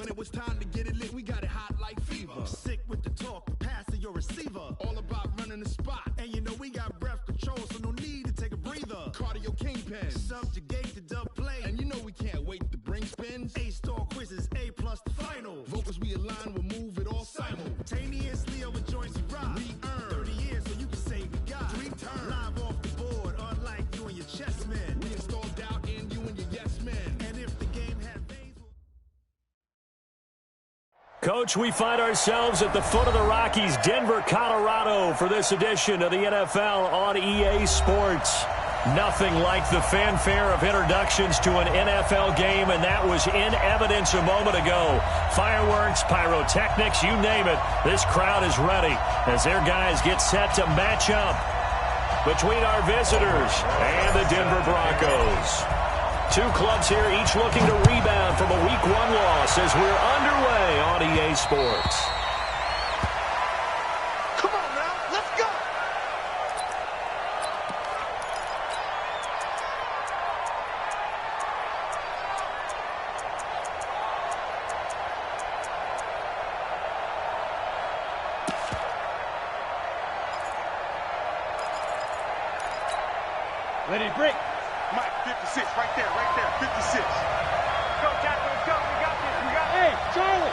When it was time to get it lit, we got it hot like fever. Sick with the talk, pass to your receiver. All about running the spot. And you know we got breath control, so no need to take a breather. Cardio kingpin, subjugate the dub play. And you know we can't wait to bring spins. A-star quizzes, A+ the final. Vocals we align, we'll move it all simultaneously over joints we rock. We earn 30 years, so you can say we got 3 turns. Live off the board, unlike you and your chess men. We installed doubt in you and your yes men. And if the game had veins... Coach, we find ourselves at the foot of the Rockies, Denver, Colorado, for this edition of the NFL on EA Sports. Nothing like the fanfare of introductions to an NFL game, and that was in evidence a moment ago. Fireworks, pyrotechnics, you name it. This crowd is ready as their guys get set to match up between our visitors and the Denver Broncos. Two clubs here, each looking to rebound from a Week 1 loss as we're underway on EA Sports. Come on now, let's go! Let it break. Mike, 56, right there, 56. Go, Jack, let's go. We got this. We got it. Hey, Charlie.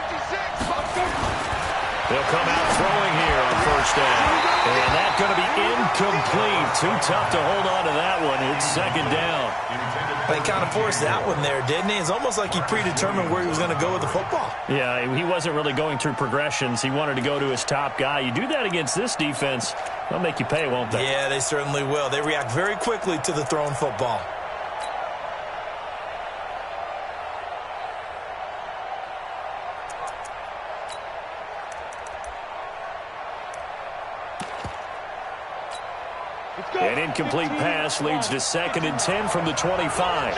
56. Let's go. They'll come out throwing here on first down. And that's going to be incomplete. Too tough to hold on to that one. It's second down. They kind of forced that one there, didn't he? It's almost like he predetermined where he was going to go with the football. Yeah, he wasn't really going through progressions. He wanted to go to his top guy. You do that against this defense, they'll make you pay, won't they? Yeah, they certainly will. They react very quickly to the thrown football. An incomplete pass leads to 2nd and 10 from the 25.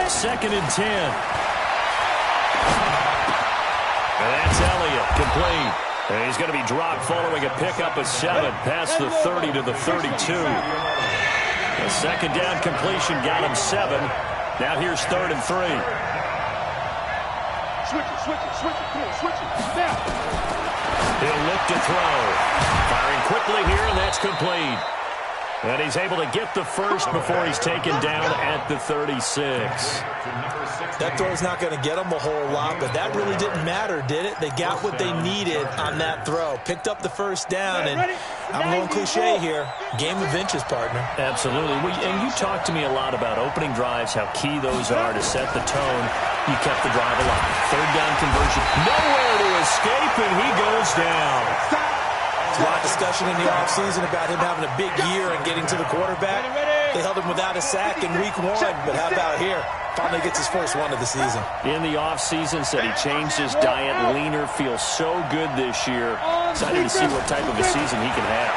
Second and 10. And that's Elliott, complete. And he's going to be dropped following a pickup of 7 past the 30 to the 32. A second down completion got him 7. Now here's 3rd and 3. Switch it. Come on, switch it. Now. He'll look to throw. Firing quickly here, and that's complete. And he's able to get the first before he's taken down at the 36. That throw's not going to get them a whole lot, but that really didn't matter, did it? They got what they needed on that throw. Picked up the first down, and I'm going cliche here. Game of inches, partner. Absolutely. And you talked to me a lot about opening drives, how key those are to set the tone. You kept the drive alive. 3rd down conversion. Nowhere to escape, and he goes down. There's a lot of discussion in the offseason about him having a big year and getting to the quarterback. They held him without a sack in Week 1, but how about here? Finally gets his first one of the season. In the offseason, said he changed his diet, leaner, feels so good this year. Excited to see what type of a season he can have.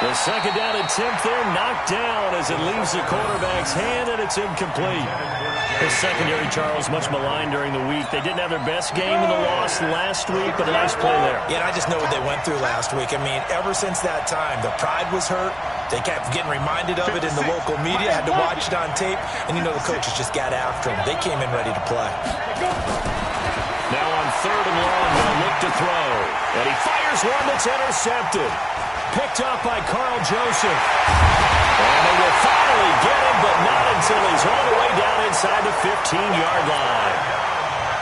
The second down attempt there knocked down as it leaves the quarterback's hand, and it's incomplete. The secondary, Charles, much maligned during the week. They didn't have their best game in the loss last week, but a nice play there. Yeah, and I just know what they went through last week. I mean, ever since that time, the pride was hurt. They kept getting reminded of it in the local media, had to watch it on tape, and you know the coaches just got after them. They came in ready to play. Now on 3rd and long, they'll look to throw. And he fires one that's intercepted. Picked up by Carl Joseph. And they will finally get him, but not until he's all the way down inside the 15-yard line.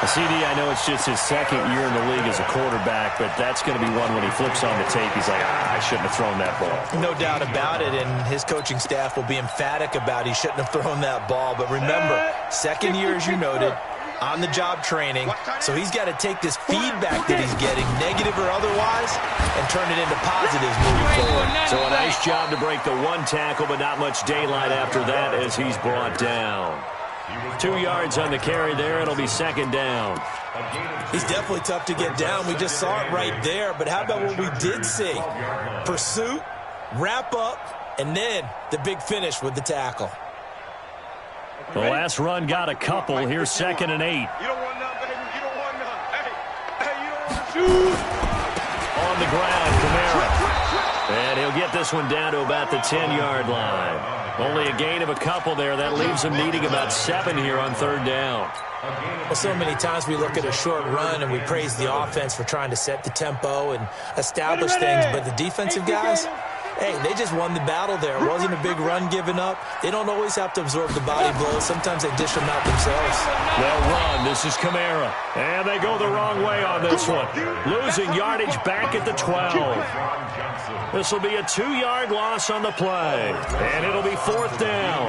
CD, I know it's just his 2nd year in the league as a quarterback, but that's going to be one when he flips on the tape, he's like, I shouldn't have thrown that ball. No doubt about it, and his coaching staff will be emphatic about he shouldn't have thrown that ball. But remember, 2nd year, as you noted, on-the-job training, so he's got to take this feedback that he's getting, negative or otherwise, and turn it into positives moving forward. So a nice job to break the 1 tackle, but not much daylight after that as he's brought down. 2 yards on the carry there. It'll be 2nd down. He's definitely tough to get down. We just saw it right there, but how about what we did see? Pursuit, wrap up, and then the big finish with the tackle. The last run got a couple. Here's 2nd and 8. You don't want none, baby. You don't want none. Hey, you don't want to shoot. On the ground, Kamara. And he'll get this one down to about the 10-yard line. Only a gain of a couple there. That leaves him needing about 7 here on third down. Well, so many times we look at a short run and we praise the offense for trying to set the tempo and establish things, but the defensive guys, hey, they just won the battle there. It wasn't a big run given up. They don't always have to absorb the body blows. Sometimes they dish them out themselves. They'll run. This is Kamara. And they go the wrong way on this one. Losing yardage back at the 12. This will be a 2-yard loss on the play. And it'll be fourth down.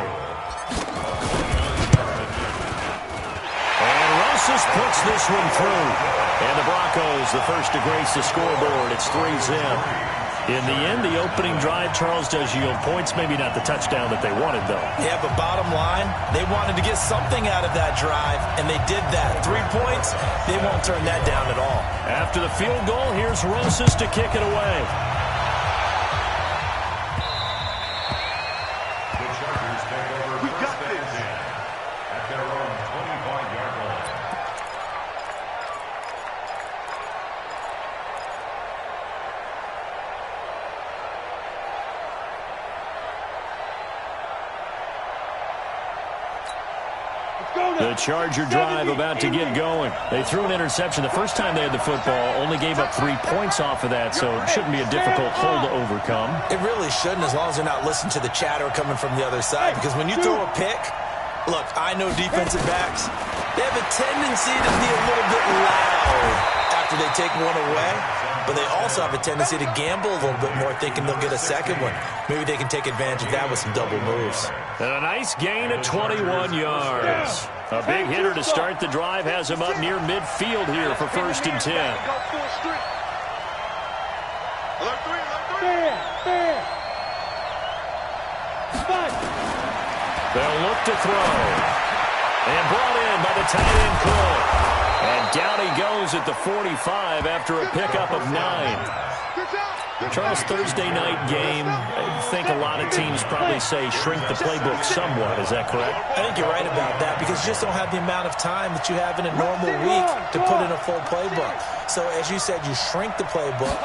And Rosas puts this one through. And the Broncos, the first to grace the scoreboard. It's 3-zip. In the end, the opening drive, Charles, does yield points. Maybe not the touchdown that they wanted, though. Yeah, but bottom line, they wanted to get something out of that drive, and they did that. 3 points, they won't turn that down at all. After the field goal, here's Rosas to kick it away. The Chargers take over. We got this. At their own 25-yard line. The Charger drive about to get going. They threw an interception the first time they had the football, only gave up 3 points off of that, so it shouldn't be a difficult hole to overcome. It really shouldn't, as long as they're not listening to the chatter coming from the other side, because when you throw a pick, look, I know defensive backs, they have a tendency to be a little bit loud after they take one away, but they also have a tendency to gamble a little bit more, thinking they'll get a second one. Maybe they can take advantage of that with some double moves. And a nice gain of 21 yards. A big hitter to start the drive has him up near midfield here for first and 10. They'll look to throw. And brought in by the tight end Cook. And down he goes at the 45 after a pickup of 9. Charles, Thursday night game, I think a lot of teams probably say shrink the playbook somewhat. Is that correct? I think you're right about that, because you just don't have the amount of time that you have in a normal week to put in a full playbook. So as you said, you shrink the playbook,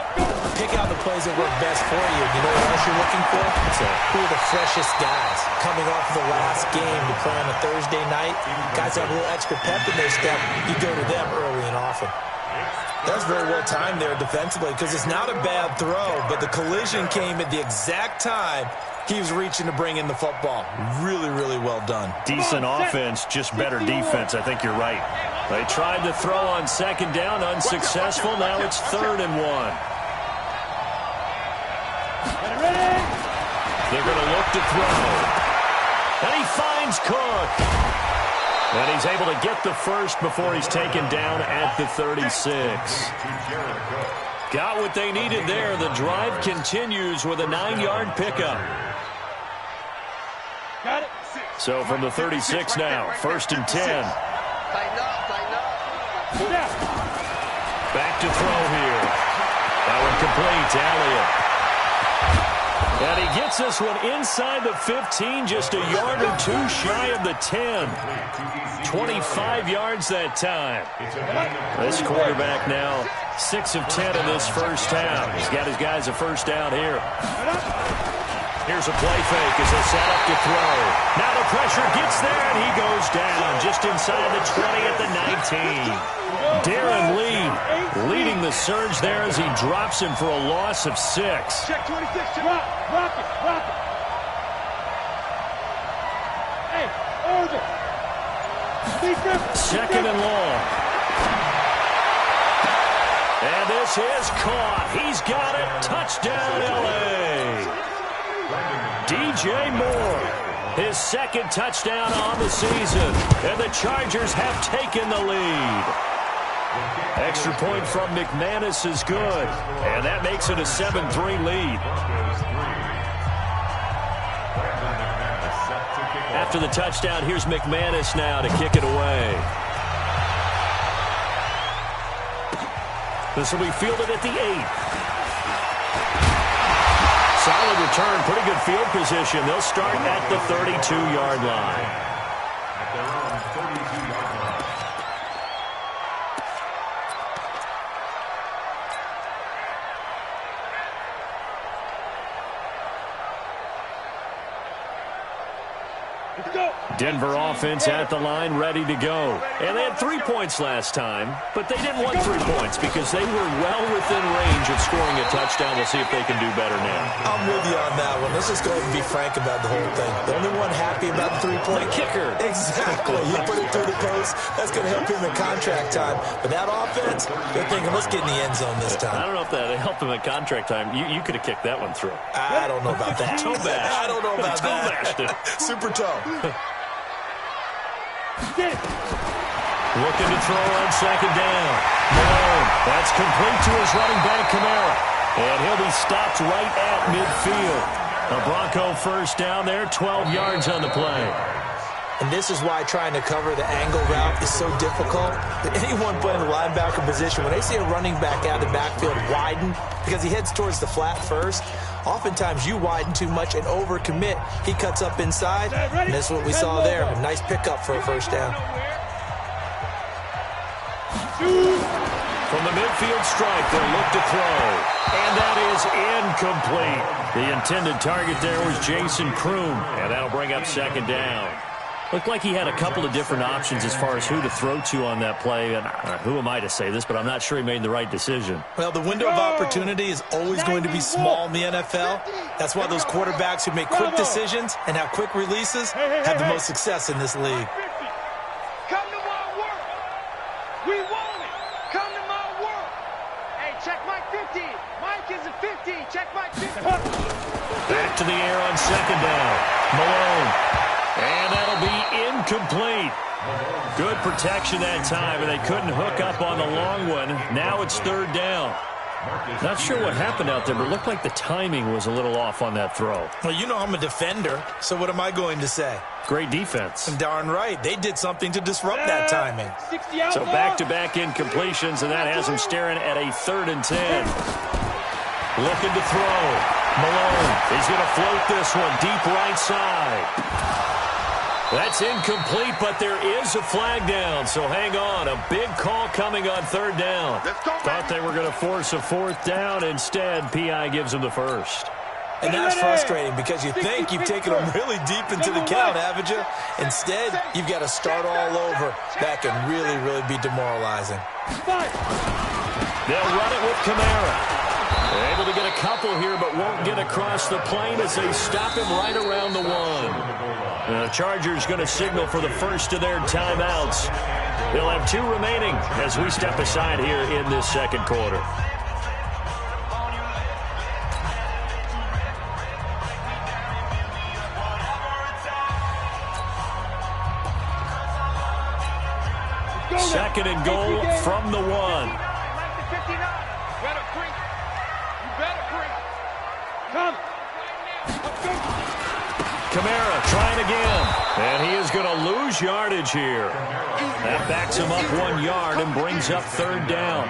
pick out the plays that work best for you. You know what else you're looking for? So who are the freshest guys coming off of the last game to play on a Thursday night? Guys that have a little extra pep in their step, you go to them early and often. That was very well timed there defensively, because it's not a bad throw, but the collision came at the exact time he was reaching to bring in the football. Really, really well done. Decent offense, just better defense. I think you're right. They tried to throw on second down, unsuccessful. Now it's 3rd and 1. They're going to look to throw. And he finds Cook. And he's able to get the first before he's taken down at the 36. Got what they needed there. The drive continues with a 9-yard pickup. Got it. So from the 36 now, 1st and 10. Tighten up, tighten up. Back to throw here. That one complete to Elliott. And he gets this one inside the 15, just a yard or 2 shy of the 10. 25 yards that time. This quarterback now 6 of 10 in this first half. He's got his guys a first down here. Here's a play fake as they set up to throw. Now the pressure gets there, and he goes down just inside the 20 at the 19. Darren Lee leading the surge there as he drops him for a loss of 6. Check 26. Rock it. Hey, order. Second and long. And this is caught. He's got it. Touchdown, L.A. DJ Moore, his second touchdown on the season. And the Chargers have taken the lead. Extra point from McManus is good. And that makes it a 7-3 lead. After the touchdown, here's McManus now to kick it away. This will be fielded at the 8. Solid return, pretty good field position. They'll start at the 32-yard line. At their own 32-yard line. Denver offense at the line, ready to go. And they had 3 points last time, but they didn't want 3 points because they were well within range of scoring a touchdown. We'll see if they can do better now. I'm with you on that one. Let's just go ahead and be frank about the whole thing. The only one happy about the 3-point kicker. Exactly. You put it through the post. That's going to help him in contract time. But that offense, they're thinking, let's get in the end zone this time. I don't know if that helped him in contract time. You could have kicked that one through. I don't know about that. Toe bash. I don't know about toe bashed it. Super toe. Looking to throw on second down. Malone. That's complete to his running back, Kamara. And he'll be stopped right at midfield. A Bronco first down there, 12 yards on the play. And this is why trying to cover the angle route is so difficult. Anyone playing the linebacker position, when they see a running back out of the backfield widen, because he heads towards the flat first, oftentimes you widen too much and overcommit. He cuts up inside, and that's what we saw there. A nice pickup for a first down. From the midfield strike, they'll look to throw. And that is incomplete. The intended target there was Jason Kroom, and that'll bring up second down. Looked like he had a couple of different options as far as who to throw to on that play. And who am I to say this, but I'm not sure he made the right decision. Well, the window of opportunity is always going to be small in the NFL. That's why those quarterbacks who make quick decisions and have quick releases have the most success in this league. Come to my work. We want it. Come to my work. Hey, check Mike 50. Mike is a 50. Check Mike 50. Back to the air on second down. Malone. And that'll be incomplete. Good protection that time, and they couldn't hook up on the long one. Now it's third down. Not sure what happened out there, but it looked like the timing was a little off on that throw. Well, you know I'm a defender, so what am I going to say? Great defense. Darn right. They did something to disrupt that timing. So back-to-back incompletions, and that has them staring at a 3rd and 10. Looking to throw. Malone. He's going to float this one deep right side. That's incomplete, but there is a flag down, so hang on. A big call coming on third down. Thought they were going to force a 4th down. Instead, P.I. gives them the first. And that's frustrating because you think you've taken them really deep into the count, haven't you? Instead, you've got to start all over. That can really, really be demoralizing. They'll run it with Kamara. They're able to get a couple here, but won't get across the plane as they stop him right around the 1. The Chargers going to signal for the first of their timeouts. They'll have 2 remaining as we step aside here in this second quarter. Second and goal from the 1. Come. Kamara trying again, and he is going to lose yardage here. That backs him up 1 yard and brings up third down.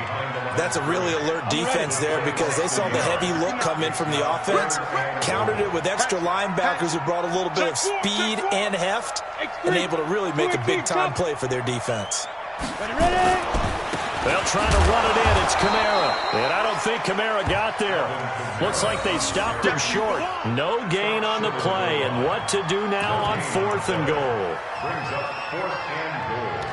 That's a really alert defense there because they saw the heavy look come in from the offense, countered it with extra linebackers who brought a little bit of speed and heft, and able to really make a big-time play for their defense. They'll try to run it in. It's Kamara. And I don't think Kamara got there. Looks like they stopped him short. No gain on the play. And what to do now on 4th and goal? Brings up 4th and goal.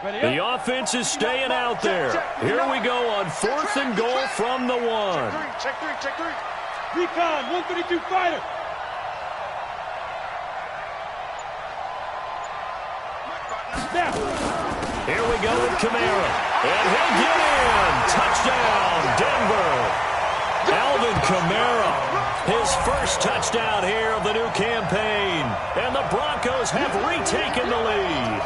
The offense is staying out there. Here we go on 4th and goal from the 1. Check three. Recon, 132 fighter. Here we go with Kamara. And he'll get in. Touchdown, Denver. Alvin Kamara, his first touchdown here of the new campaign. And the Broncos have retaken the lead.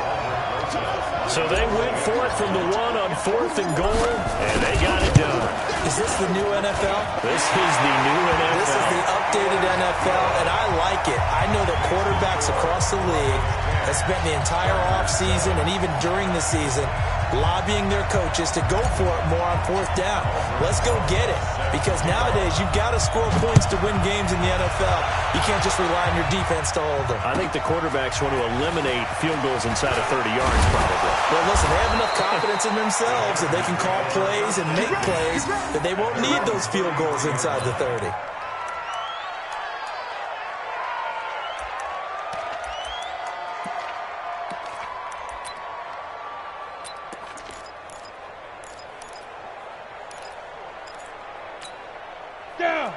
So they went for it from the 1 on 4th and goal, and they got it done. Is this the new NFL? This is the new NFL. This is the updated NFL, and I like it. I know that quarterbacks across the league have spent the entire offseason and even during the season lobbying their coaches to go for it more on fourth down. Let's go get it. Because nowadays, you've got to score points to win games in the NFL. You can't just rely on your defense to hold them. I think the quarterbacks want to eliminate field goals inside of 30 yards, probably. Well, listen, they have enough confidence in themselves that they can call plays and make plays that they won't need those field goals inside the 30.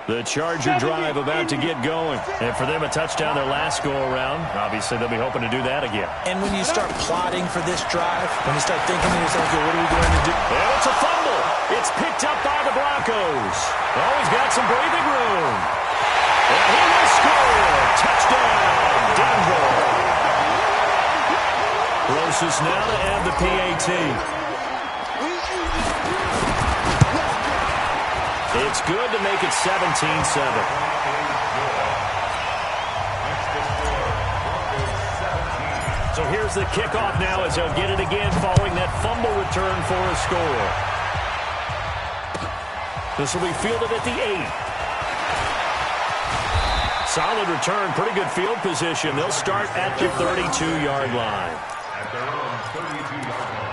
The Charger drive about to get going. And for them, a touchdown their last go-around. Obviously, they'll be hoping to do that again. And when you start plotting for this drive, when you start thinking to yourself, okay, what are we going to do? And it's a fumble. It's picked up by the Broncos. Oh, he's got some breathing room. And he will score. Touchdown, Denver. Closest now to add the PAT. It's good to make it 17-7. So here's the kickoff now as they'll get it again following that fumble return for a score. This will be fielded at the 8. Solid return, pretty good field position. They'll start at the 32-yard line. At their own 32-yard line.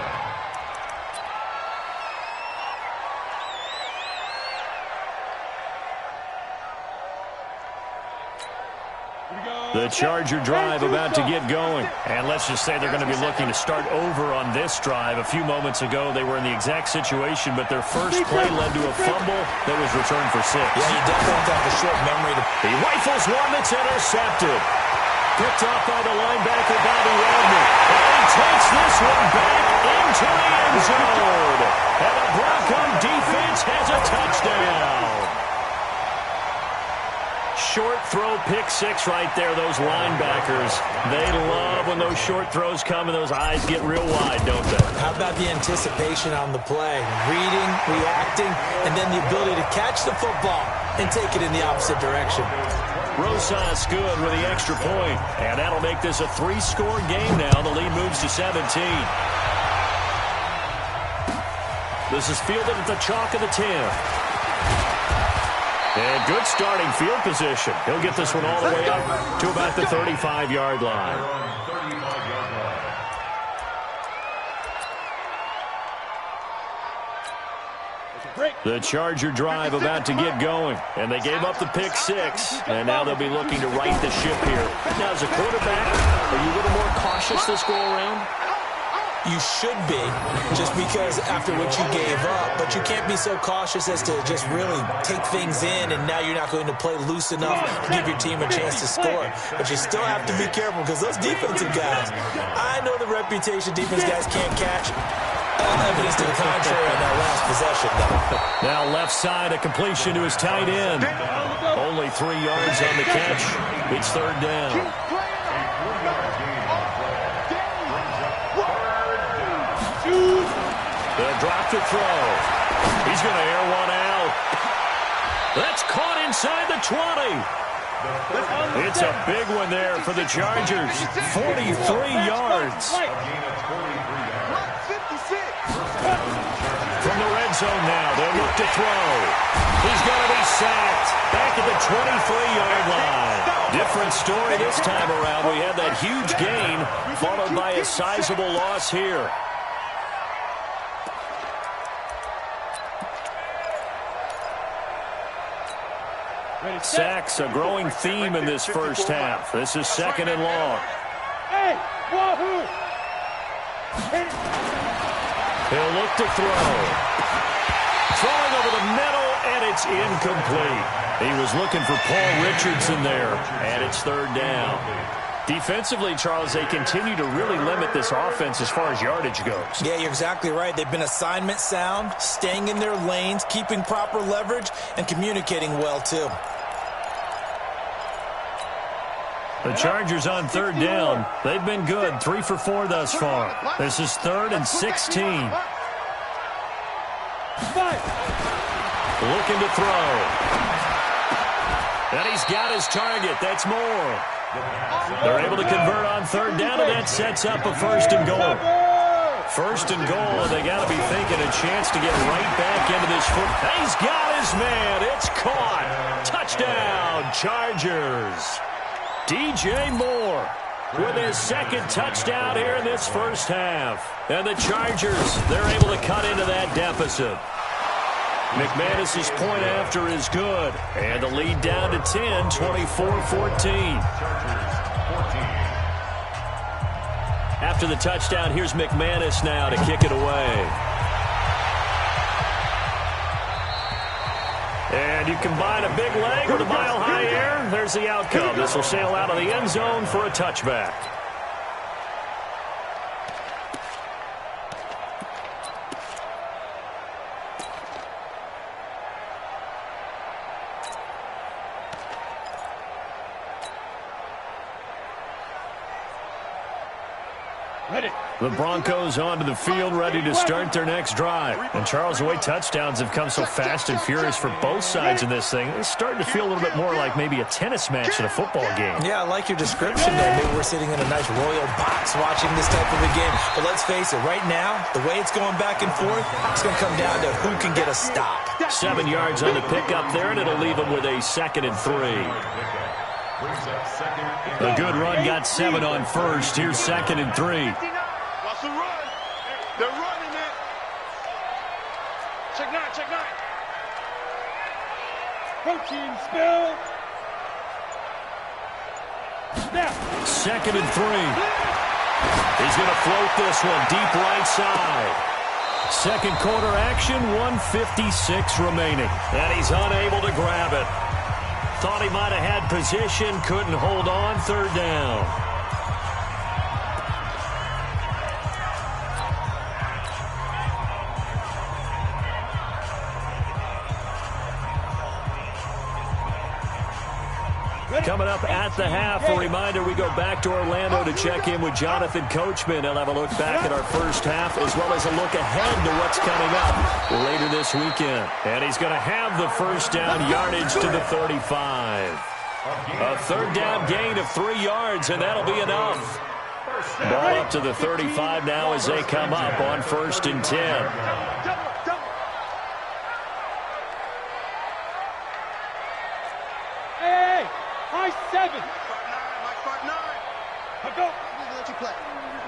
The Charger drive about to get going. And let's just say they're going to be looking to start over on this drive. A few moments ago, they were in the exact situation, but their first play led to a fumble that was returned for 6. Yeah, you definitely have a short memory. He rifles one that's intercepted. Picked off by the linebacker, Bobby Wagner. And he takes this one back into the end zone. And the Bronco defense has a touchdown. Short throw, pick 6 right there, those linebackers. They love when those short throws come and those eyes get real wide, don't they? How about the anticipation on the play? Reading, reacting, and then the ability to catch the football and take it in the opposite direction. Rosas good with the extra point, and that'll make this a 3-score game now. The lead moves to 17. This is fielded at the chalk of the 10. And good starting field position. He'll get this one all the way up to about the 35-yard line. The Charger drive about to get going. And they gave up the pick 6. And now they'll be looking to right the ship here. Now, as a quarterback, are you a little more cautious this go-around? You should be, just because after what you gave up. But you can't be so cautious as to just really take things in, and now you're not going to play loose enough to give your team a chance to score. But you still have to be careful because those defensive guys, I know the reputation defense guys can't catch. Evidence to the contrary on that last possession, though. Now left side, a completion to his tight end. Only 3 yards on the catch. It's third down. They'll drop to throw. He's going to air one out. That's caught inside the 20. It's a big one there for the Chargers. 43 yards. From the red zone now, they'll look to throw. He's going to be sacked back at the 23-yard line. Different story this time around. We had that huge gain followed by a sizable loss here. Sacks, a growing theme in this first half. This is second and long. He'll look to throw. Throwing over the middle, and it's incomplete. He was looking for Paul Richardson there, and it's third down. Defensively, Charles, they continue to really limit this offense as far as yardage goes. Yeah, you're exactly right. They've been assignment sound, staying in their lanes, keeping proper leverage, and communicating well, too. The Chargers on third down. They've been good, 3 for 4 thus far. This is 3rd and 16. Looking to throw. And he's got his target. That's more. They're able to convert on third down, and that sets up a 1st and goal. First and goal, and they got to be thinking a chance to get right back into this foot. He's got his man. It's caught. Touchdown, Chargers. DJ Moore with his second touchdown here in this first half. And the Chargers, they're able to cut into that deficit. McManus's point after is good. And the lead down to 10, 24-14. After the touchdown, here's McManus now to kick it away. And you combine a big leg with a mile-high air, there's the outcome. This will sail out of the end zone for a touchback. The Broncos onto the field, ready to start their next drive. And Charles, the way touchdowns have come so fast and furious for both sides in this thing, it's starting to feel a little bit more like maybe a tennis match in a football game. Yeah, I like your description there. Maybe we're sitting in a nice royal box watching this type of a game. But let's face it, right now, the way it's going back and forth, it's going to come down to who can get a stop. 7 yards on the pickup there, and it'll leave them with a 2nd and 3. A good run got 7 on first. Here's 2nd and 3. Watch the run. They're running it. Check 9, check 9. Protein spill. Snap. 2nd and 3. He's going to float this one deep right side. Second quarter action, 1:56 remaining. And he's unable to grab it. Thought he might have had position, couldn't hold on, 3rd down. Coming up at the half, a reminder, we go back to Orlando to check in with Jonathan Coachman. He'll have a look back at our first half as well as a look ahead to what's coming up later this weekend. And he's going to have the first down yardage to the 35. A 3rd down gain of 3 yards, and that'll be enough. Ball up to the 35 now as they come up on 1st and 10.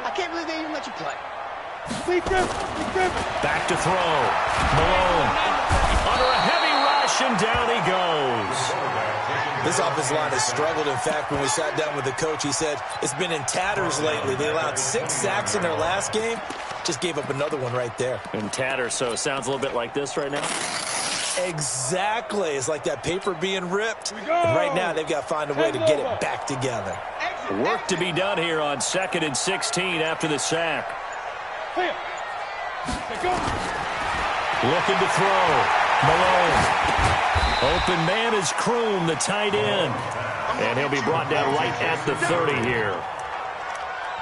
I can't believe they even let you play. Back to throw. Malone under a heavy rush, and down he goes. This offensive line has struggled. In fact, when we sat down with the coach, he said it's been in tatters lately. They allowed 6 sacks in their last game. Just gave up another one right there. In tatters, so it sounds a little bit like this right now. Exactly. It's like that paper being ripped. And right now, they've got to find a way to get it back together. Work to be done here on 2nd and 16 after the sack. Looking to throw. Malone. Open man is Kroom, the tight end. And he'll be brought down right at the 30 here.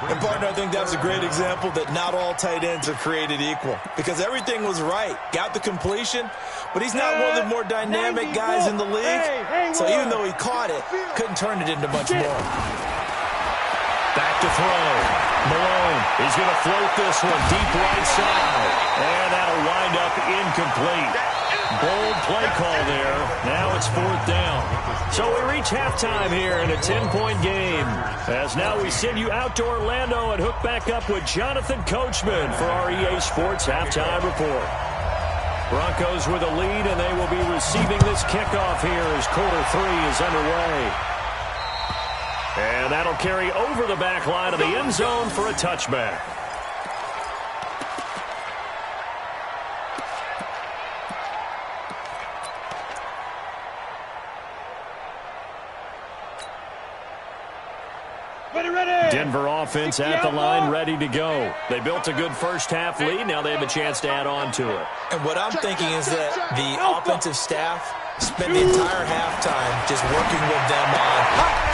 And, partner, I think that's a great example that not all tight ends are created equal. Because everything was right. Got the completion, but he's not one of the more dynamic guys in the league. So even though he caught it, couldn't turn it into much more. Back to throw. Malone is going to float this one deep right side. And that'll wind up incomplete. Bold play call there. Now it's 4th down. So we reach halftime here in a 10-point game. As now we send you out to Orlando and hook back up with Jonathan Coachman for our EA Sports Halftime Report. Broncos with a lead, and they will be receiving this kickoff here as quarter 3 is underway. And that'll carry over the back line of the end zone for a touchback. Denver offense at the line, ready to go. They built a good first half lead. Now they have a chance to add on to it. And what I'm thinking is that the offensive staff spent the entire halftime just working with them on,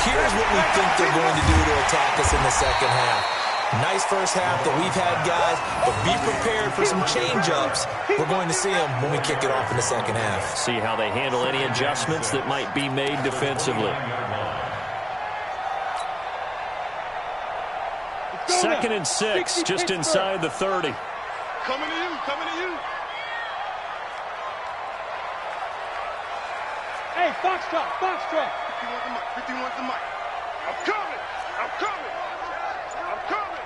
here's what we think they're going to do to attack us in the second half. Nice first half that we've had, guys, but be prepared for some change-ups. We're going to see them when we kick it off in the second half. See how they handle any adjustments that might be made defensively. 2nd 2nd and 6, just inside the 30. Coming to you, coming to you. Hey, Foxtrot, Foxtrot. 51's the mic. I'm coming, I'm coming, I'm coming.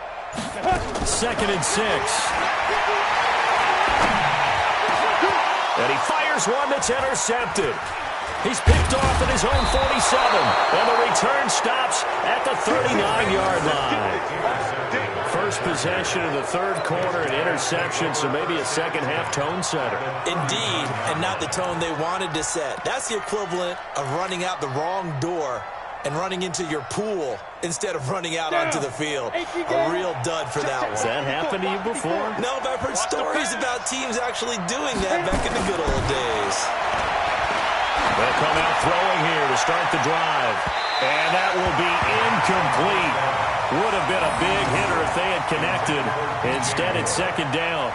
2nd and 6. And he fires one that's intercepted. He's picked off at his own 47. And the return stops at the 39-yard line. First possession of the third quarter, an interception, so maybe a second-half tone setter. Indeed, and not the tone they wanted to set. That's the equivalent of running out the wrong door and running into your pool instead of running out onto the field. A real dud for that one. Has that happened to you before? No, but I've heard stories about teams actually doing that back in the good old days. They'll come out throwing here to start the drive. And that will be incomplete. Would have been a big hitter if they had connected. Instead, it's second down.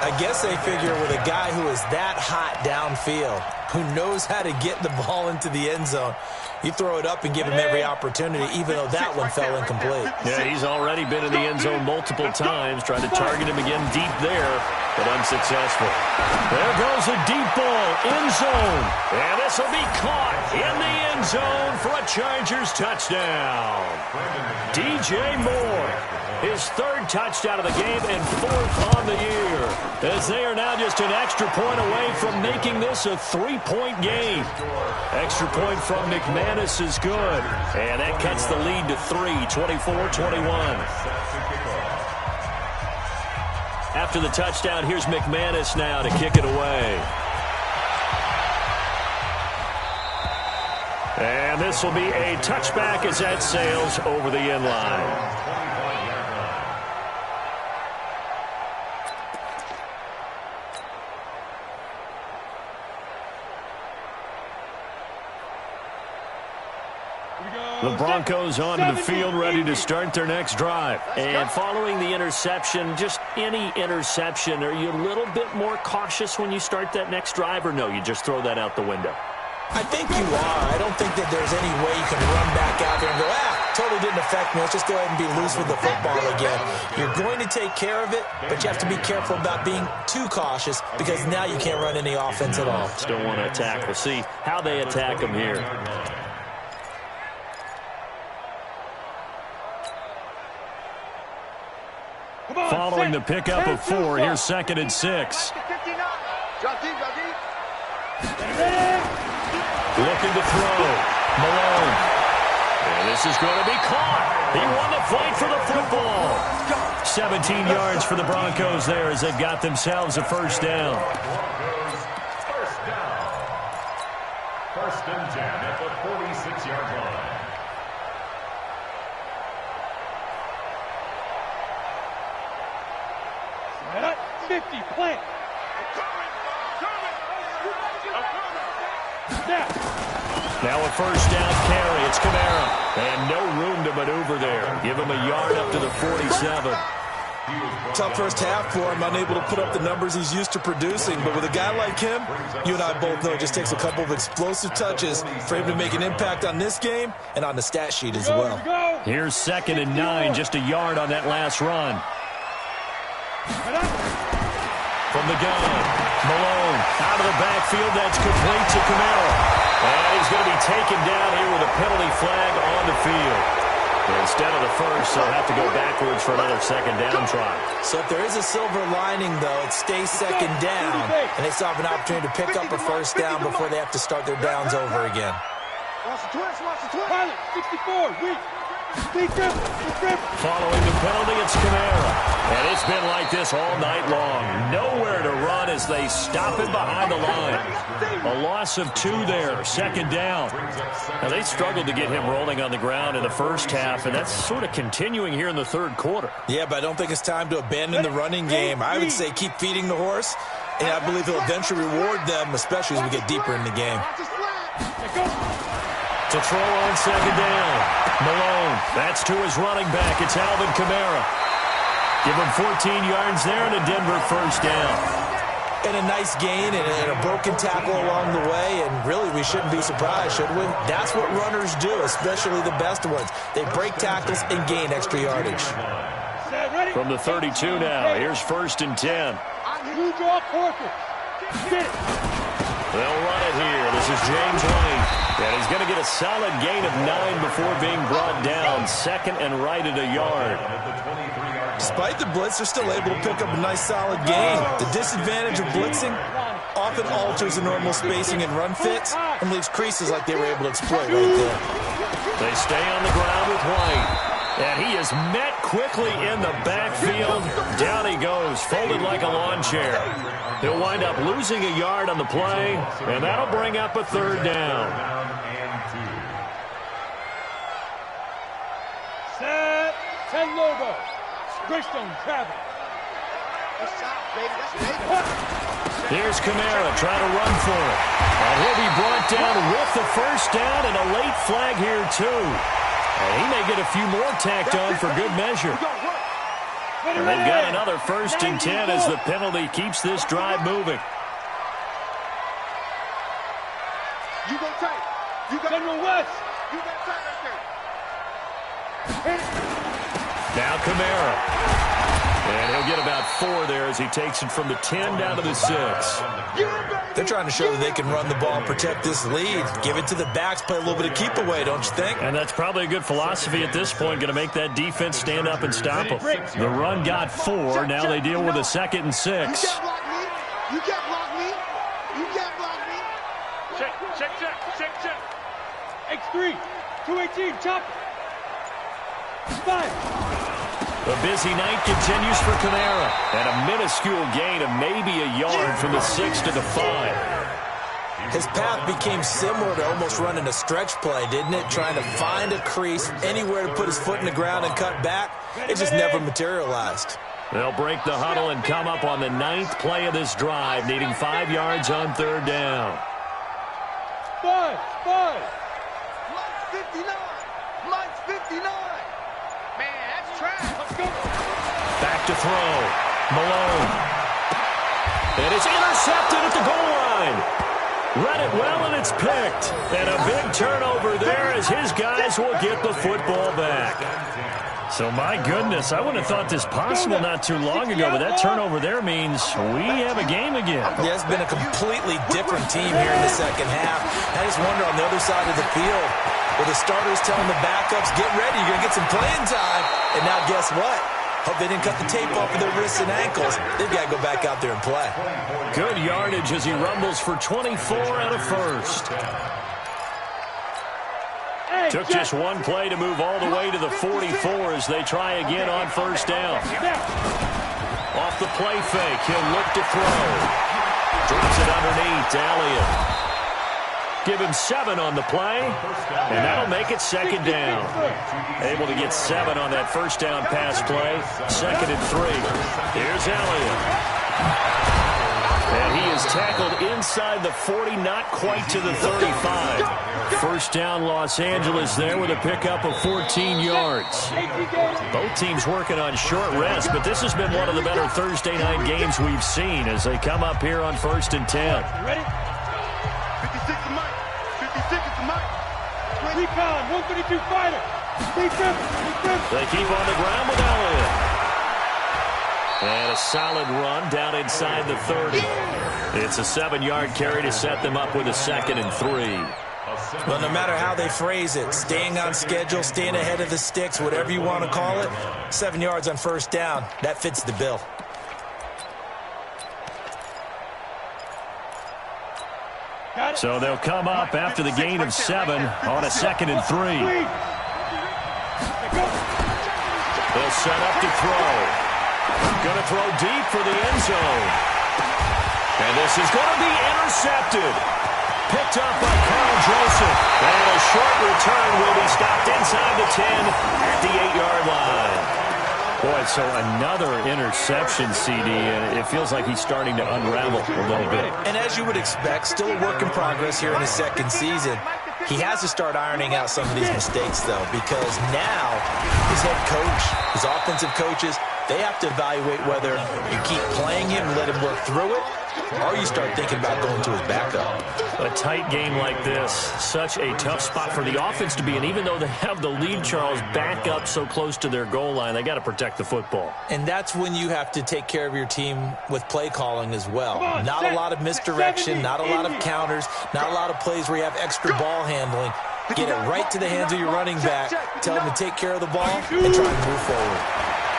I guess they figure with a guy who is that hot downfield, who knows how to get the ball into the end zone, you throw it up and give him every opportunity, even though that one fell incomplete. Yeah, he's already been in the end zone multiple times, tried to target him again deep there, but unsuccessful. There goes a deep ball, end zone, and this will be caught in the end zone for a Chargers touchdown. DJ Moore, his third touchdown of the game and fourth on the year, as they are now just an extra point away from making this a 3-point game. Extra point from McManus is good, and that cuts the lead to 3, 24-21. After the touchdown, here's McManus now to kick it away. And this will be a touchback as that sails over the end line. The Broncos onto the field, ready to start their next drive. And following the interception, just any interception, are you a little bit more cautious when you start that next drive, or no, you just throw that out the window? I think you are. I don't think that there's any way you can run back out there and go, totally didn't affect me. Let's just go ahead and be loose with the football again. You're going to take care of it, but you have to be careful about being too cautious because now you can't run any offense at all. Still want to attack. We'll see how they attack them here. Following the pickup of 4, here's 2nd and 6. Looking to throw. Malone. And this is going to be caught. He won the fight for the football. 17 yards for the Broncos there as they've got themselves a first down. First and 10 at the 46-yard line. Right up, 50, plant. Now a first down carry. It's Kamara. And no room to maneuver there. Give him a yard up to the 47. Tough first half for him, unable to put up the numbers he's used to producing. But with a guy like him, you and I both know it just takes a couple of explosive touches for him to make an impact on this game and on the stat sheet as well. Here's 2nd and 9, just a yard on that last run. From the gun, Malone out of the backfield. That's complete to Kamara. And he's going to be taken down here with a penalty flag on the field. Instead of the first, they'll have to go backwards for another second down try. So if there is a silver lining, though, it stays second down, and they still have an opportunity to pick up a first down before they have to start their downs over again. Watch the twist, watch the twist. Pilot, 64, weak. Following the penalty, it's Kamara. And it's been like this all night long. Nowhere to run as they stop him behind the line. A loss of 2 there, 2nd down. Now, they struggled to get him rolling on the ground in the first half, and that's sort of continuing here in the third quarter. Yeah, but I don't think it's time to abandon the running game. I would say keep feeding the horse, and I believe he'll eventually reward them, especially as we get deeper in the game. To throw on 2nd down. Malone, that's to his running back. It's Alvin Kamara. Give him 14 yards there and a Denver first down. And a nice gain and a broken tackle along the way, and really we shouldn't be surprised, should we? That's what runners do, especially the best ones. They break tackles and gain extra yardage. from the 32 now. Here's 1st and 10. You draw corpus. Get it. They'll run it here. This is James White. And he's going to get a solid gain of 9 before being brought down. 2nd and right at a yard. Despite the blitz, they're still able to pick up a nice solid gain. The disadvantage of blitzing often alters the normal spacing and run fits and leaves creases like they were able to exploit right there. They stay on the ground with White. And he is met quickly in the backfield. Down he goes, folded like a lawn chair. He'll wind up losing a yard on the play, and that'll bring up a 3rd down. Set. 10 logo. Greystone travel. Here's Kamara trying to run for it. And he'll be brought down with the 1st down and a late flag here, too. And he may get a few more tacked on for good measure. And they've got another 1st and 10 as the penalty keeps this drive moving. You go tight. You got General West. You got tight right there. Now Kamara. And he'll get about 4 there as he takes it from the 10 down to the 6. They're trying to show that they can run the ball and protect this lead. Give it to the backs, play a little bit of keep away, don't you think? And that's probably a good philosophy at this point, going to make that defense stand up and stop them. The run got 4. Now they deal with a 2nd and 6. You can't block me. You can't block me. You can't block me. check. X3. 218. Chop. 5. A busy night continues for Kamara. And a minuscule gain of maybe a yard from the 6 to the 5. His path became similar to almost running a stretch play, didn't it? Trying to find a crease, anywhere to put his foot in the ground and cut back. It just never materialized. They'll break the huddle and come up on the 9th play of this drive, needing 5 yards on 3rd down. 5. Mine's 59. Mine's 59. Man, that's trash. Let's go. Back to throw. Malone. And it's intercepted at the goal line. Read it well, and it's picked. And a big turnover there as his guys will get the football back. So, my goodness, I wouldn't have thought this possible not too long ago, but that turnover there means we have a game again. Yeah, it's been a completely different team here in the second half. I just wonder on the other side of the field, where the starters telling the backups, get ready, you're going to get some playing time. And now guess what? Hope they didn't cut the tape off of their wrists and ankles. They've got to go back out there and play. Good yardage as he rumbles for 24 and a 1st. Took just one play to move all the way to the 44 as they try again on 1st down. Off the play fake, he'll look to throw. Drops it underneath, Elliott. Give him 7 on the play, and that'll make it 2nd down. Able to get 7 on that 1st down pass play. 2nd and 3. Here's Elliott. And he is tackled inside the 40, not quite to the 35. 1st down Los Angeles there with a pickup of 14 yards. Both teams working on short rest, but this has been one of the better Thursday night games we've seen as they come up here on 1st and 10. Ready? 56 to Mike. 56 to Mike. Recon, 132 fighter. They keep on the ground with Elliott. And a solid run down inside the 30. It's a 7-yard carry to set them up with a 2nd and 3. Well, no matter how they phrase it, staying on schedule, staying ahead of the sticks, whatever you want to call it, 7 yards on 1st down, that fits the bill. So they'll come up after the gain of 7 on a 2nd and 3. They'll set up to throw. Going to throw deep for the end zone. And this is going to be intercepted. Picked up by Carl Joseph. And a short return will be stopped inside the 10 at the 8-yard line. Boy, so another interception, CD, and it feels like he's starting to unravel a little bit. And as you would expect, still a work in progress here in his 2nd season. He has to start ironing out some of these mistakes, though, because now his head coach, his offensive coaches, they have to evaluate whether you keep playing him and let him work through it, or you start thinking about going to his backup. A tight game like this, such a tough spot for the offense to be in. Even though they have the lead, Charles, back up so close to their goal line, they got to protect the football. And that's when you have to take care of your team with play calling as well. Not a lot of misdirection, not a lot of counters, not a lot of plays where you have extra ball handling. Get it right to the hands of your running back, tell him to take care of the ball, and try and move forward.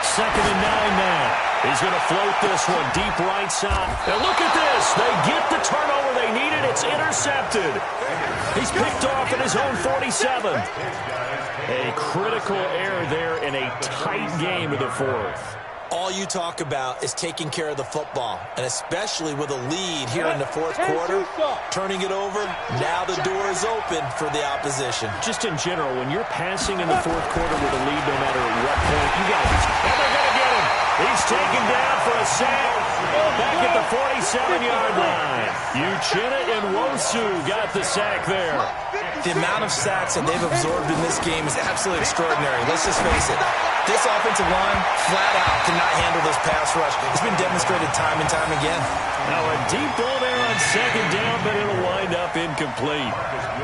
2nd and 9 now. He's going to float this one deep right side. And look at this. They get the turnover they needed. It's intercepted. He's picked off at his own 47. A critical error there in a tight game of the fourth. All you talk about is taking care of the football, and especially with a lead here in the fourth quarter, turning it over, now the door is open for the opposition. Just in general, when you're passing in the fourth quarter with a lead, no matter at what point, you got to be. And they're going to get him. He's taken down for a sack back at the 47-yard line. Uchenna and Wosu got the sack there. The amount of sacks that they've absorbed in this game is absolutely extraordinary. Let's just face it. This offensive line, flat out, cannot handle this pass rush. It's been demonstrated time and time again. Now a deep ball there on 2nd down, but it'll wind up incomplete.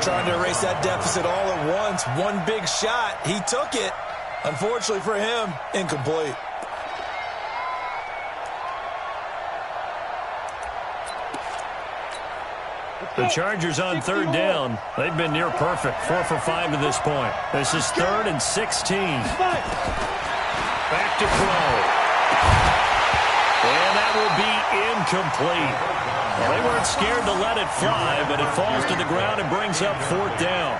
Trying to erase that deficit all at once. One big shot. He took it. Unfortunately for him, incomplete. The Chargers on 3rd down. They've been near perfect. 4 for 5 to this point. This is 3rd and 16. Back to throw. And that will be incomplete. Well, they weren't scared to let it fly, but it falls to the ground and brings up 4th down.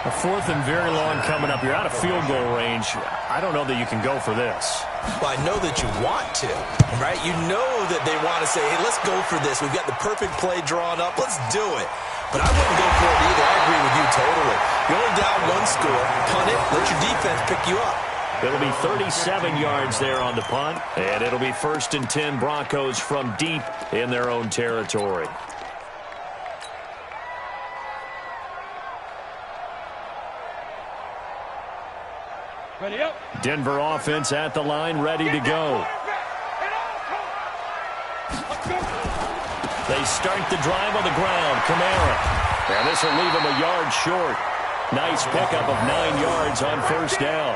A 4th and very long coming up. You're out of field goal range. I don't know that you can go for this. Well, I know that you want to, right? You know that they want to say, hey, let's go for this. We've got the perfect play drawn up. Let's do it. But I wouldn't go for it either. I agree with you totally. You're only down 1 score. Punt it. Let your defense pick you up. It'll be 37 yards there on the punt. And it'll be 1st and 10 Broncos from deep in their own territory. Ready up. Denver offense at the line, ready to go. They start the drive on the ground. Kamara. And this will leave him a yard short. Nice pickup of 9 yards on 1st down.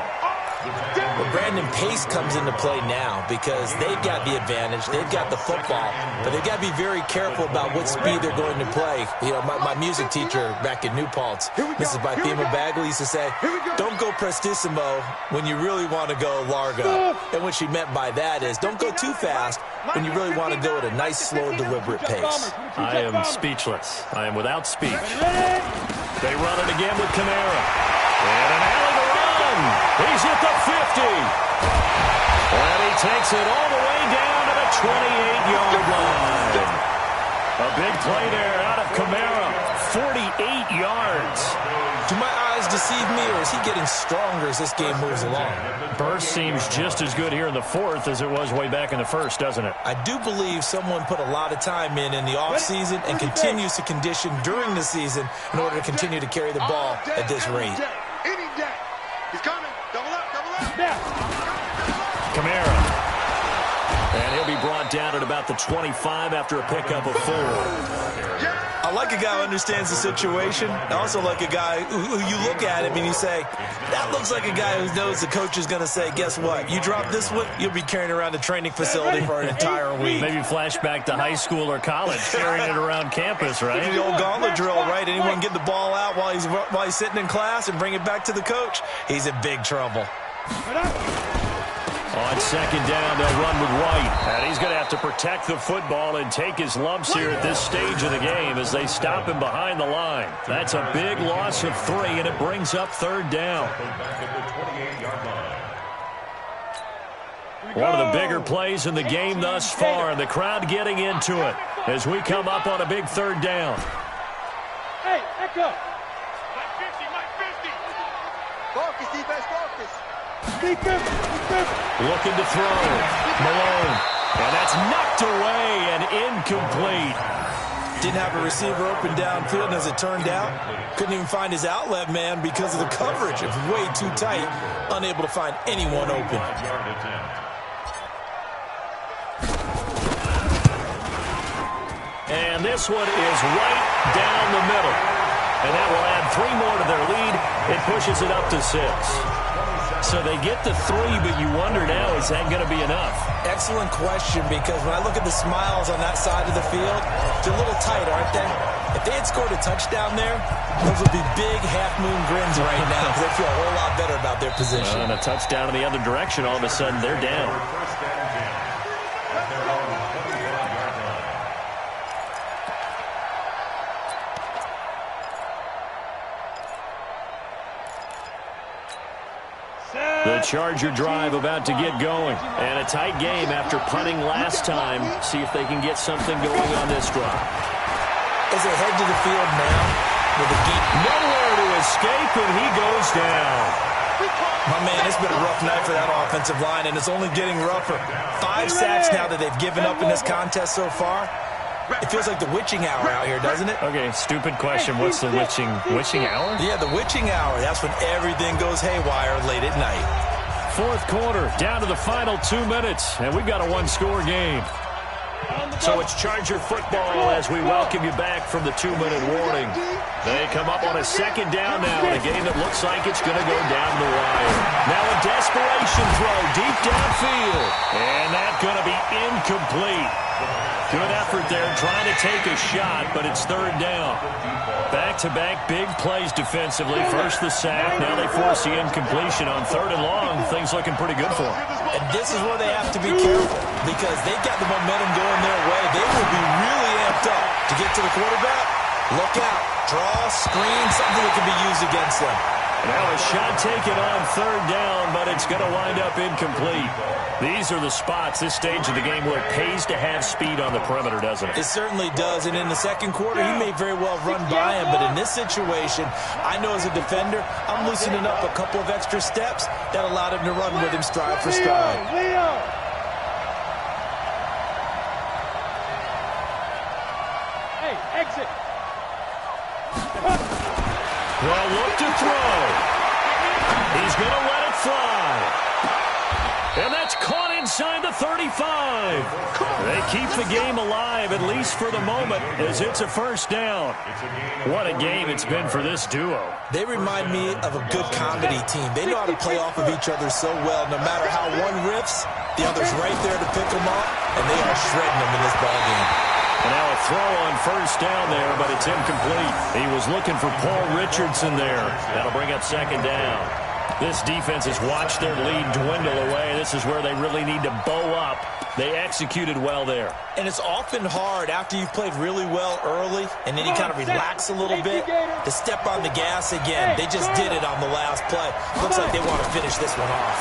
Well, Brandon, pace comes into play now because they've got the advantage. They've got the football, but they've got to be very careful about what speed they're going to play. You know, my music teacher back in New Paltz, Mrs. Bythema Bagley, used to say, don't go prestissimo when you really want to go largo. And what she meant by that is don't go too fast when you really want to go at a nice, slow, deliberate pace. I am speechless. I am without speech. They run it again with Kamara. And an alley to run. He's at the 50. And he takes it all the way down to the 28-yard line. A big play there out of Kamara. 48 yards. Do my eyes deceive me, or is he getting stronger as this game moves along? Burst seems just as good here in the 4th as it was way back in the 1st, doesn't it? I do believe someone put a lot of time in the offseason and continues to condition during the season in order to continue to carry the ball at this rate. Any day. He's coming. Double up, double up. Kamara. And he'll be brought down at about the 25 after a pickup of 4. I like a guy who understands the situation. I also like a guy who you look at him and you say, that looks like a guy who knows the coach is going to say, guess what? You drop this one, you'll be carrying around the training facility for an entire week. Maybe flashback to high school or college, carrying it around campus, right? The old gauntlet drill, right? Anyone get the ball out while he's sitting in class and bring it back to the coach? He's in big trouble. On 2nd down, they'll run with White. And he's going to have to protect the football and take his lumps here at this stage of the game as they stop him behind the line. That's a big loss of 3, and it brings up 3rd down. One of the bigger plays in the game thus far, and the crowd getting into it as we come up on a big 3rd down. Hey, echo. Focus, defense, focus. Looking to throw. Malone. And that's knocked away and incomplete. Didn't have a receiver open downfield, and as it turned out, couldn't even find his outlet man because of the coverage. It was way too tight, unable to find anyone open. And this one is right down the middle. And that will add 3 more to their lead. It pushes it up to 6. So they get the 3, but you wonder now, is that going to be enough? Excellent question, because when I look at the smiles on that side of the field, they're a little tight, aren't they? If they had scored a touchdown there, those would be big half-moon grins right now, because they feel a whole lot better about their position. And a touchdown in the other direction, all of a sudden they're down. The Charger drive about to get going. And a tight game after punting last time. See if they can get something going on this drive. As they head to the field now, with a deep nowhere to escape, and he goes down. My man, it's been a rough night for that offensive line, and it's only getting rougher. 5 sacks now that they've given up in this contest so far. It feels like the witching hour out here, doesn't it? Okay, stupid question. What's the witching hour? Yeah, the witching hour. That's when everything goes haywire late at night. Fourth quarter, down to the final 2 minutes, and we've got a 1-score game. So it's Charger football as we welcome you back from the 2-minute warning. They come up on a second down now in a game that looks like it's going to go down the wire. Now a desperation throw deep downfield, and that's going to be incomplete. Good effort there, trying to take a shot, but it's third down. Back-to-back big plays defensively. First the sack, now they force the incompletion on 3rd and long. Things looking pretty good for them. And this is where they have to be careful, because they've got the momentum going their way. They will be really amped up to get to the quarterback. Look out, draw, screen, something that can be used against them. Now a shot taken on 3rd down, but it's going to wind up incomplete. These are the spots, this stage of the game, where it pays to have speed on the perimeter, doesn't it? It certainly does, and in the second quarter, he may very well run by him, but in this situation, I know as a defender, I'm loosening up a couple of extra steps that allowed him to run with him stride for stride. Hey, exit. Well, look to throw. He's going to let it fly. And that's caught inside the 35. They keep the game alive, at least for the moment, as it's a first down. What a game it's been for this duo. They remind me of a good comedy team. They know how to play off of each other so well. No matter how one riffs, the other's right there to pick them up, and they are shredding them in this ballgame. And now a throw on first down there, but it's incomplete. He was looking for Paul Richardson there. That'll bring up second down. This defense has watched their lead dwindle away. This is where they really need to bow up. They executed well there. And it's often hard after you've played really well early and then you kind of relax a little bit to step on the gas again. They just did it on the last play. Looks like they want to finish this one off.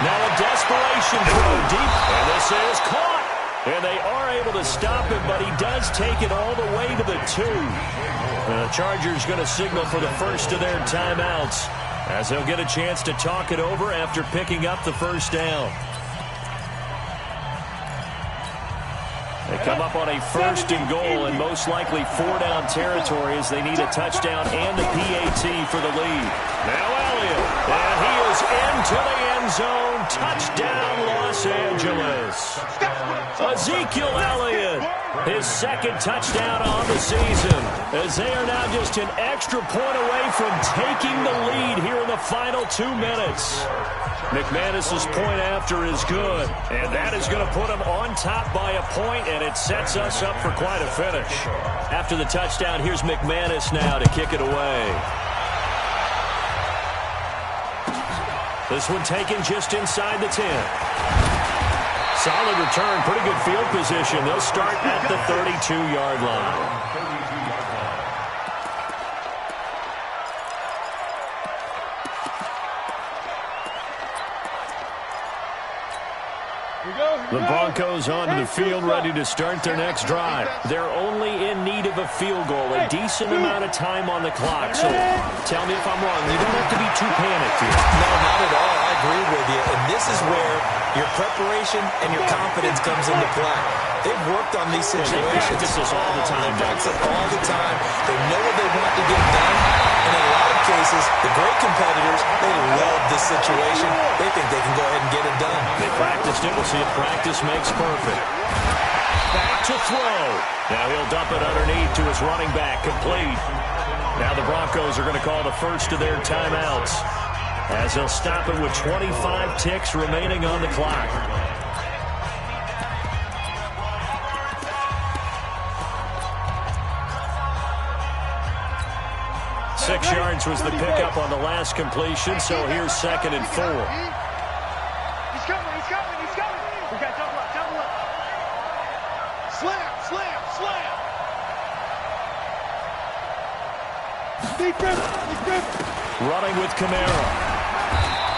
Now a desperation throw deep, and this is caught. And they are able to stop him, but he does take it all the way to the 2. The Chargers going to signal for the first of their timeouts, as they'll get a chance to talk it over after picking up the first down. They come up on a 1st and goal, and most likely 4-down territory as they need a touchdown and a PAT for the lead. Now Elliott, and he is into the end zone. Touchdown, Los Angeles. Ezekiel Elliott, his 2nd touchdown on the season, as they are now just an extra point away from taking the lead here in the final 2 minutes. McManus's point after is good, and that is going to put him on top by a point, and it sets us up for quite a finish. After the touchdown, here's McManus now to kick it away. This one taken just inside the 10. Solid return, pretty good field position. They'll start at the 32-yard line. The Broncos onto the field, ready to start their next drive. They're only in need of a field goal, a decent amount of time on the clock. So tell me if I'm wrong. You don't have to be too panicked here. No, not at all. I agree with you. And this is where your preparation and your confidence comes into play. They've worked on these situations. They practice this all the time. They practice it all the time. They know what they want to get done. And in a lot of cases, the great competitors, they love this situation. They think they can go ahead and get it done. They practiced it. We'll see if practice makes perfect. Back to throw. Now he'll dump it underneath to his running back, complete. Now the Broncos are going to call the first of their timeouts, as they'll stop it with 25 ticks remaining on the clock. Six yards was the pickup on the last completion, so here's 2nd and 4. He's coming. We got double up. Slam. Deep grip. Running with Kamara.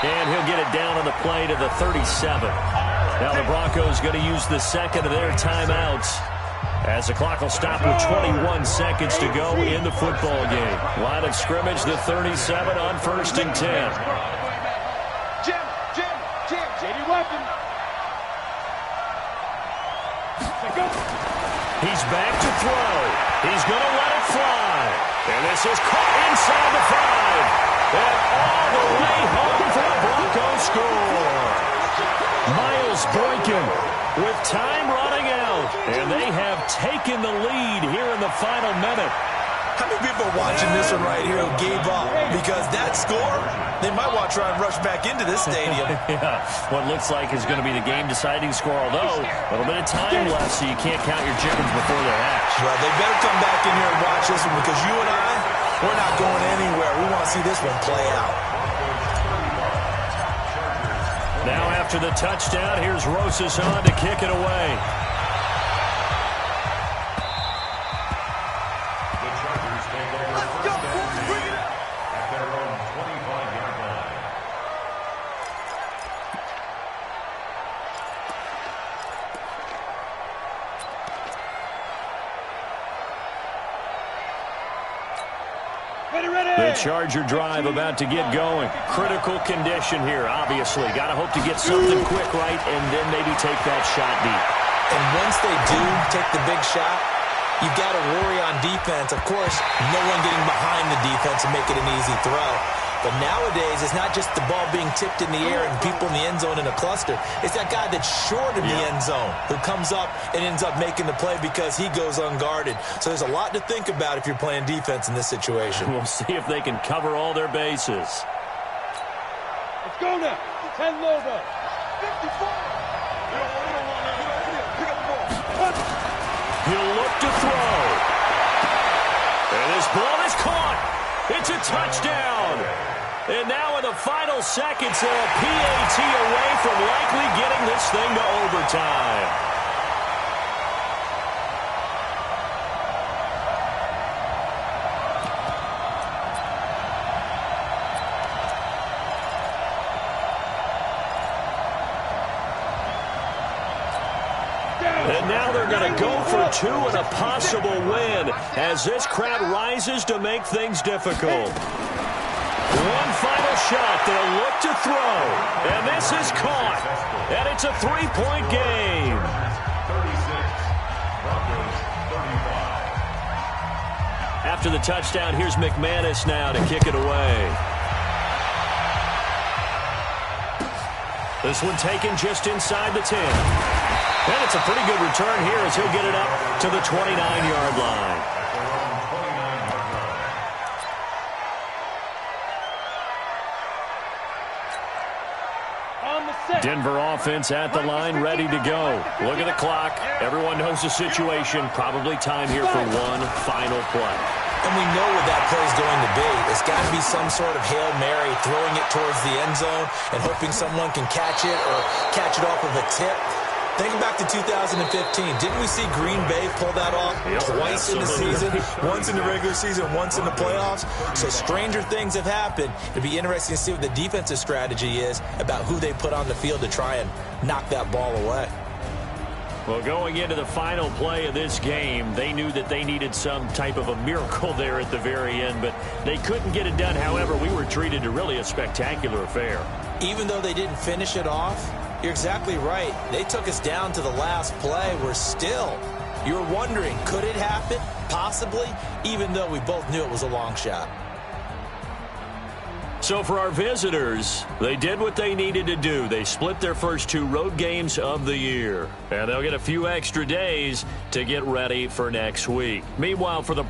And he'll get it down on the play to the 37. Now the Broncos going to use the second of their timeouts, as the clock will stop with 21 seconds to go in the football game. Line of scrimmage, the 37 on 1st and 10. Jim. JD Weapon. He's back to throw. He's going to let it fly. And this is caught inside the 5. And all the way home for a Broncos score. Miles Boykin with time running out. And they have taken the lead here in the final minute. How many people are watching this one right here who gave up? Because that score, they might want to try and rush back into this stadium. Yeah, what looks like is going to be the game-deciding score, although a little bit of time left, so you can't count your chickens before they're hatched. Well, they better come back in here and watch this one, because you and I, we're not going anywhere. We want to see this one play out. Now after the touchdown, here's Rosas on to kick it away. The Charger drive about to get going. Critical condition here, obviously. Got to hope to get something quick right and then maybe take that shot deep. And once they do take the big shot, you've got to worry on defense. Of course, no one getting behind the defense and make it an easy throw. But nowadays, it's not just the ball being tipped in the air and people in the end zone in a cluster. It's that guy that's short in the end zone who comes up and ends up making the play because he goes unguarded. So there's a lot to think about if you're playing defense in this situation. We'll see if they can cover all their bases. Let's go now. 10 Lobo. 54. He'll look to throw. And his ball is caught. It's a touchdown. And now in the final seconds, they're a PAT away from likely getting this thing to overtime. And now they're going to go for 2 and a possible win as this crowd rises to make things difficult. One final shot. They'll look to throw. And this is caught. And it's a 3-point game. 36, Broncos 35. After the touchdown, here's McManus now to kick it away. This one taken just inside the 10. And it's a pretty good return here as he'll get it up to the 29-yard line. Denver offense at the line, ready to go. Look at the clock. Everyone knows the situation. Probably time here for one final play. And we know what that play is going to be. It's got to be some sort of Hail Mary, throwing it towards the end zone and hoping someone can catch it or catch it off of a tip. Think back to 2015. Didn't we see Green Bay pull that off twice in the season? Once in the regular season, once in the playoffs. So stranger things have happened. It'd be interesting to see what the defensive strategy is about who they put on the field to try and knock that ball away. Well, going into the final play of this game, they knew that they needed some type of a miracle there at the very end, but they couldn't get it done. However, we were treated to really a spectacular affair. Even though they didn't finish it off, you're exactly right. They took us down to the last play. We're still, you're wondering, could it happen? Possibly, even though we both knew it was a long shot. So for our visitors, they did what they needed to do. They split their first 2 road games of the year. And they'll get a few extra days to get ready for next week. Meanwhile, for the